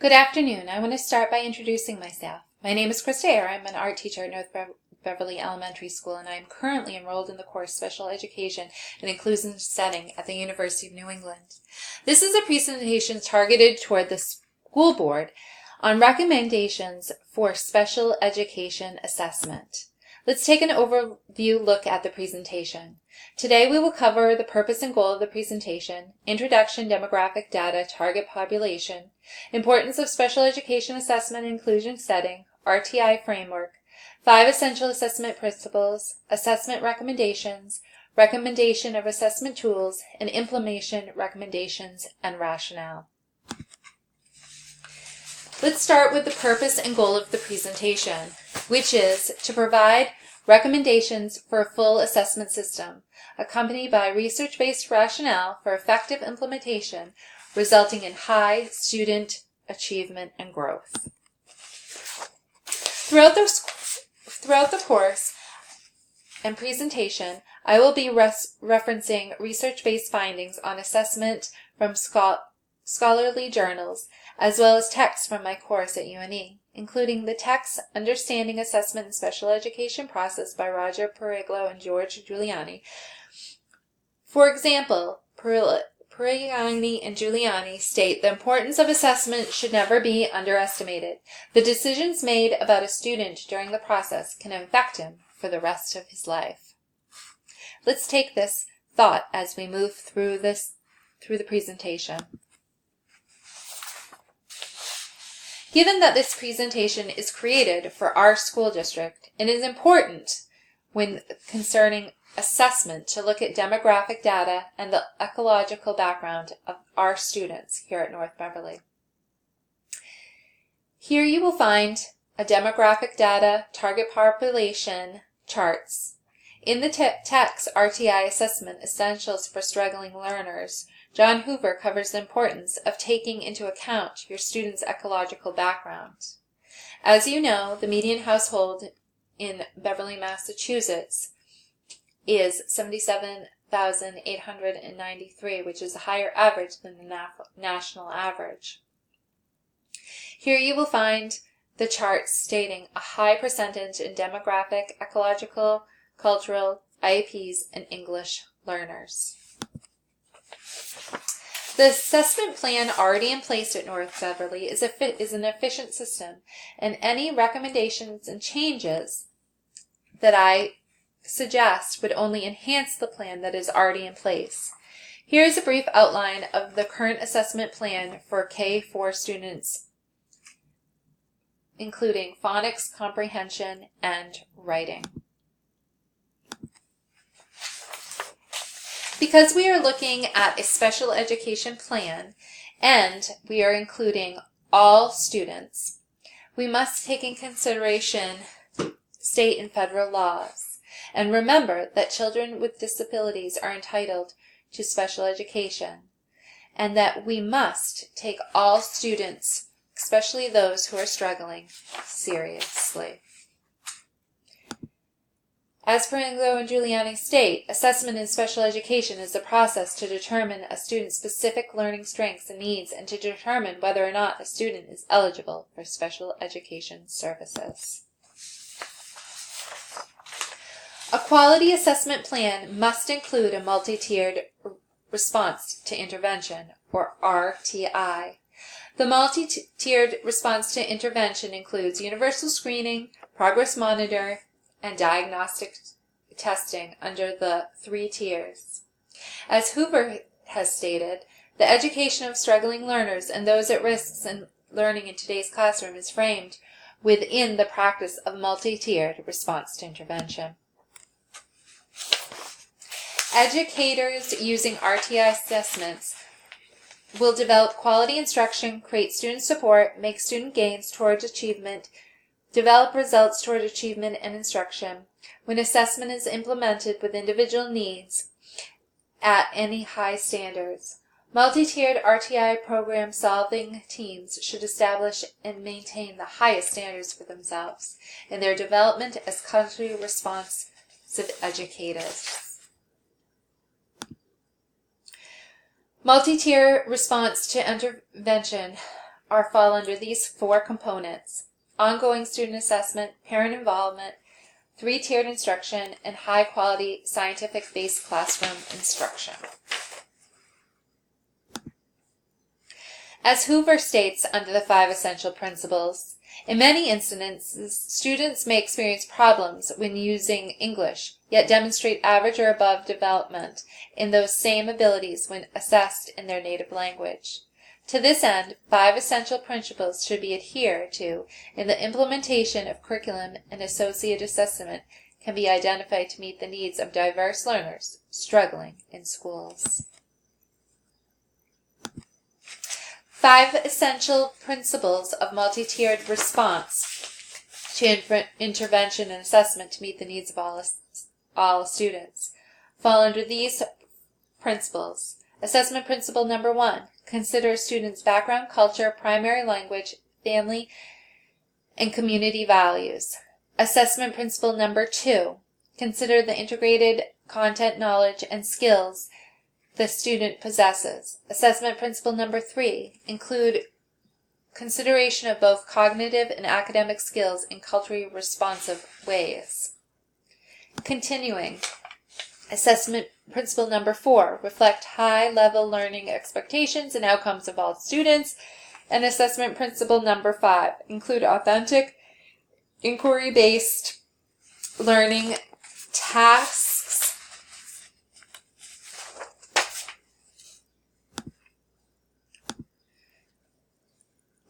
Good afternoon. I want to start by introducing myself. My name is Krista Ayre. I'm an art teacher at North Beverly Elementary School, and I am currently enrolled in the course Special Education and Inclusion Setting at the University of New England. This is a presentation targeted toward the school board on recommendations for special education assessment. Let's take an overview look at the presentation. Today we will cover the purpose and goal of the presentation, introduction, demographic data, target population, importance of special education assessment and inclusion setting, RTI framework, 5 essential assessment principles, assessment recommendations, recommendation of assessment tools, and implementation recommendations and rationale. Let's start with the purpose and goal of the presentation, which is to provide recommendations for a full assessment system, accompanied by research-based rationale for effective implementation, resulting in high student achievement and growth. Throughout the course and presentation, I will be referencing research-based findings on assessment from scholarly journals, as well as texts from my course at UNE, including the text Understanding Assessment and Special Education Process by Roger Periglo and George Giuliani. For example, Periglo and Giuliani state the importance of assessment should never be underestimated. The decisions made about a student during the process can affect him for the rest of his life. Let's take this thought as we move through the presentation. Given that this presentation is created for our school district, it is important when concerning assessment to look at demographic data and the ecological background of our students here at North Beverly. Here you will find a demographic data, target population charts. In the text RTI Assessment Essentials for Struggling Learners, John Hoover covers the importance of taking into account your student's ecological background. As you know, the median household in Beverly, Massachusetts is 77,893, which is a higher average than the national average. Here you will find the charts stating a high percentage in demographic, ecological, cultural, IEPs, and English learners. The assessment plan already in place at North Beverly is an efficient system, and any recommendations and changes that I suggest would only enhance the plan that is already in place. Here is a brief outline of the current assessment plan for K-4 students, including phonics, comprehension, and writing. Because we are looking at a special education plan and we are including all students, we must take in consideration state and federal laws. And remember that children with disabilities are entitled to special education, and that we must take all students, especially those who are struggling, seriously. As Periglo and Giuliani state, assessment in special education is the process to determine a student's specific learning strengths and needs and to determine whether or not a student is eligible for special education services. A quality assessment plan must include a multi-tiered response to intervention, or RTI. The multi-tiered response to intervention includes universal screening, progress monitor, and diagnostic testing under the 3 tiers. As Hoover has stated, the education of struggling learners and those at risk in learning in today's classroom is framed within the practice of multi-tiered response to intervention. Educators using RTI assessments will develop quality instruction, create student support, make student gains towards achievement, develop results toward achievement and instruction when assessment is implemented with individual needs at any high standards. Multi-tiered RTI program solving teams should establish and maintain the highest standards for themselves in their development as culturally responsive educators. Multi-tier response to intervention fall under these 4 components: ongoing student assessment, parent involvement, 3-tiered instruction, and high-quality scientific-based classroom instruction. As Hoover states under the 5 essential principles, in many instances, students may experience problems when using English, yet demonstrate average or above development in those same abilities when assessed in their native language. To this end, 5 essential principles should be adhered to in the implementation of curriculum, and associate assessment can be identified to meet the needs of diverse learners struggling in schools. 5 essential principles of multi-tiered response to intervention and assessment to meet the needs of all students fall under these principles. Assessment principle number 1, consider students' background, culture, primary language, family, and community values. Assessment principle number 2, consider the integrated content, knowledge, and skills the student possesses. Assessment principle number 3, include consideration of both cognitive and academic skills in culturally responsive ways. Continuing, assessment principle number 4, reflect high-level learning expectations and outcomes of all students. And assessment principle number 5, include authentic, inquiry-based learning tasks.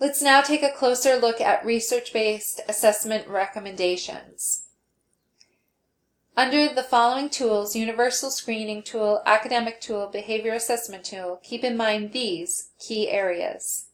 Let's now take a closer look at research-based assessment recommendations. Under the following tools, Universal Screening Tool, Academic Tool, Behavior Assessment Tool, keep in mind these key areas.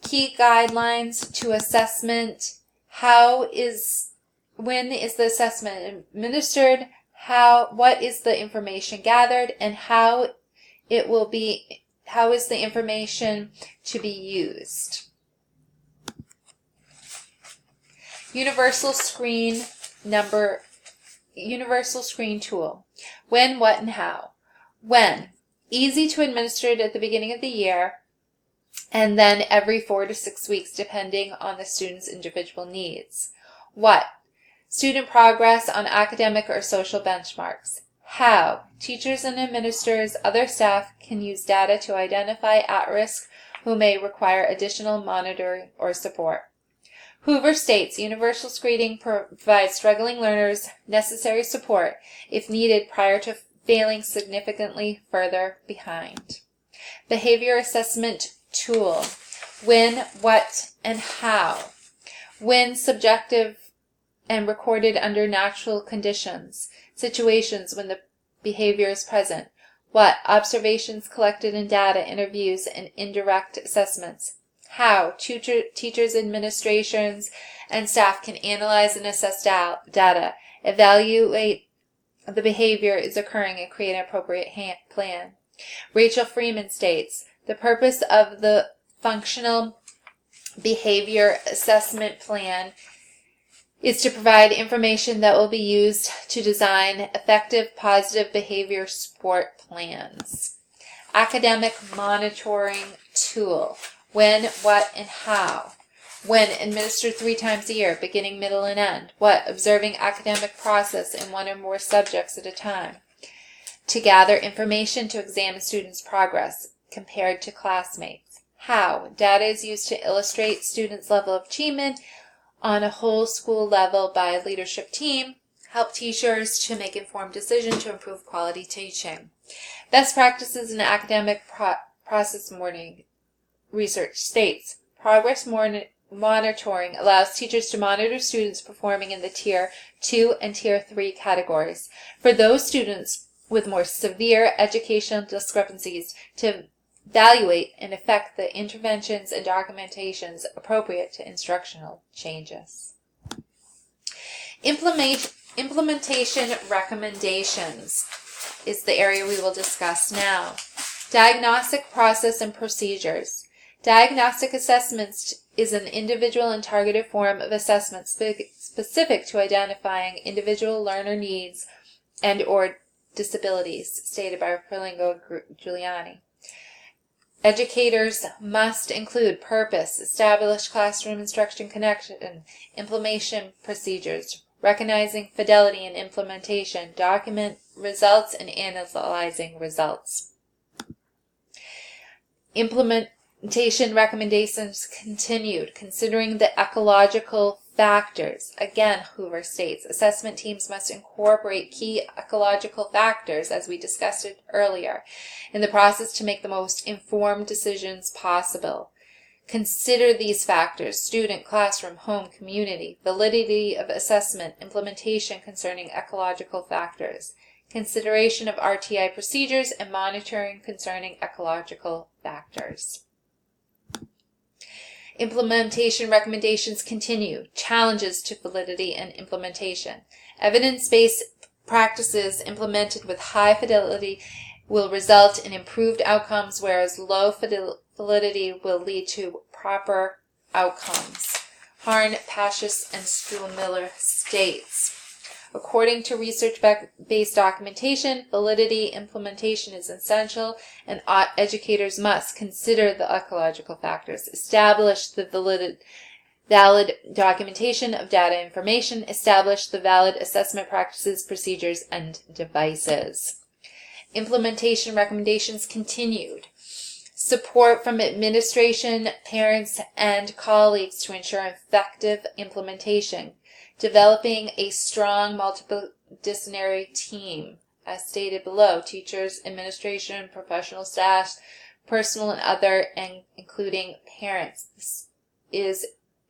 Key guidelines to assessment: when is the assessment administered, what is the information gathered, and how is the information to be used. Universal Screen Tool. When, what, and how. When, easy to administer at the beginning of the year, and then every 4 to 6 weeks depending on the student's individual needs. What, student progress on academic or social benchmarks. How, teachers and administrators, other staff can use data to identify at-risk who may require additional monitoring or support. Hoover states universal screening provides struggling learners necessary support if needed prior to failing significantly further behind. Behavior Assessment Tool. When, what, and how. When, subjective and recorded under natural conditions, situations when the behavior is present. What, observations collected in data, interviews, and indirect assessments. How, teachers, administrations, and staff can analyze and assess data, evaluate the behavior is occurring, and create an appropriate plan. Rachel Freeman states, the purpose of the Functional Behavior Assessment Plan is to provide information that will be used to design effective positive behavior support plans. Academic Monitoring Tool. When, what, and how. When, administered 3 times a year, beginning, middle, and end. What, observing academic process in 1 or more subjects at a time. To gather information to examine students' progress compared to classmates. How, data is used to illustrate students' level of achievement on a whole school level by a leadership team. Help teachers to make informed decisions to improve quality teaching. Best practices in academic process monitoring. Research states, progress monitoring allows teachers to monitor students performing in the Tier 2 and Tier 3 categories. For those students with more severe educational discrepancies, to evaluate and effect the interventions and documentations appropriate to instructional changes. Implementation recommendations is the area we will discuss now. Diagnostic process and procedures. Diagnostic assessments is an individual and targeted form of assessment specific to identifying individual learner needs and or disabilities, stated by Perlingo and Giuliani. Educators must include purpose, establish classroom instruction connection, implementation procedures, recognizing fidelity in implementation, document results, and analyzing results. Implementation recommendations continued, considering the ecological factors. Again, Hoover states, assessment teams must incorporate key ecological factors, as we discussed it earlier, in the process to make the most informed decisions possible. Consider these factors: student, classroom, home, community, validity of assessment, implementation concerning ecological factors, consideration of RTI procedures, and monitoring concerning ecological factors. Implementation recommendations continue. Challenges to validity and implementation. Evidence-based practices implemented with high fidelity will result in improved outcomes, whereas low validity will lead to proper outcomes. Harn, Pashis, and Stuhl-Miller states, according to research-based documentation, validity implementation is essential, and educators must consider the ecological factors, establish the valid documentation of data information, establish the valid assessment practices, procedures, and devices. Implementation recommendations continued. Support from administration, parents, and colleagues to ensure effective implementation. Developing a strong multidisciplinary team, as stated below: teachers, administration, professional staff, personal and other, and including parents. This is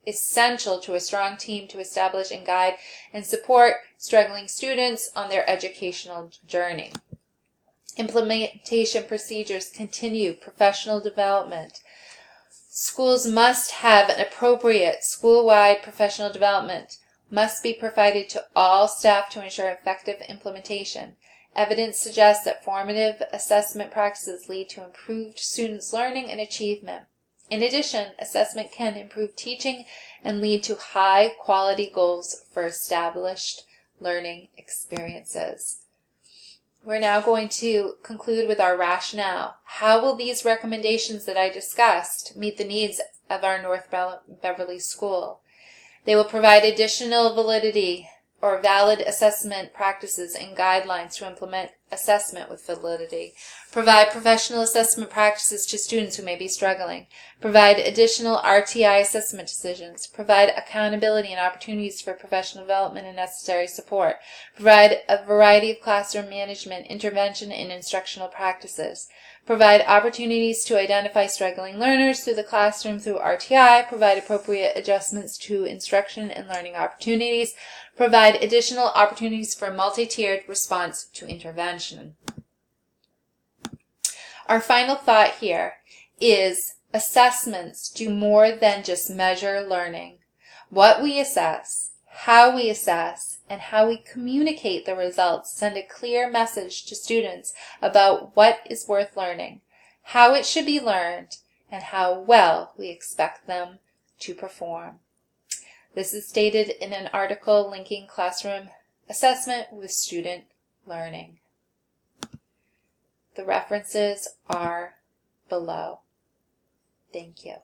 essential to a strong team to establish and guide and support struggling students on their educational journey. Implementation procedures continue. Professional development. Schools must have an appropriate school-wide professional development. Must be provided to all staff to ensure effective implementation. Evidence suggests that formative assessment practices lead to improved students' learning and achievement. In addition, assessment can improve teaching and lead to high-quality goals for established learning experiences. We're now going to conclude with our rationale. How will these recommendations that I discussed meet the needs of our North Beverly School? They will provide additional validity or valid assessment practices and guidelines to implement assessment with validity. Provide professional assessment practices to students who may be struggling. Provide additional RTI assessment decisions. Provide accountability and opportunities for professional development and necessary support. Provide a variety of classroom management, intervention, and instructional practices. Provide opportunities to identify struggling learners through the classroom through RTI. Provide appropriate adjustments to instruction and learning opportunities. Provide additional opportunities for multi-tiered response to intervention. Our final thought here is assessments do more than just measure learning. What we assess, how we assess, and how we communicate the results send a clear message to students about what is worth learning, how it should be learned, and how well we expect them to perform. This is stated in an article linking classroom assessment with student learning. The references are below. Thank you.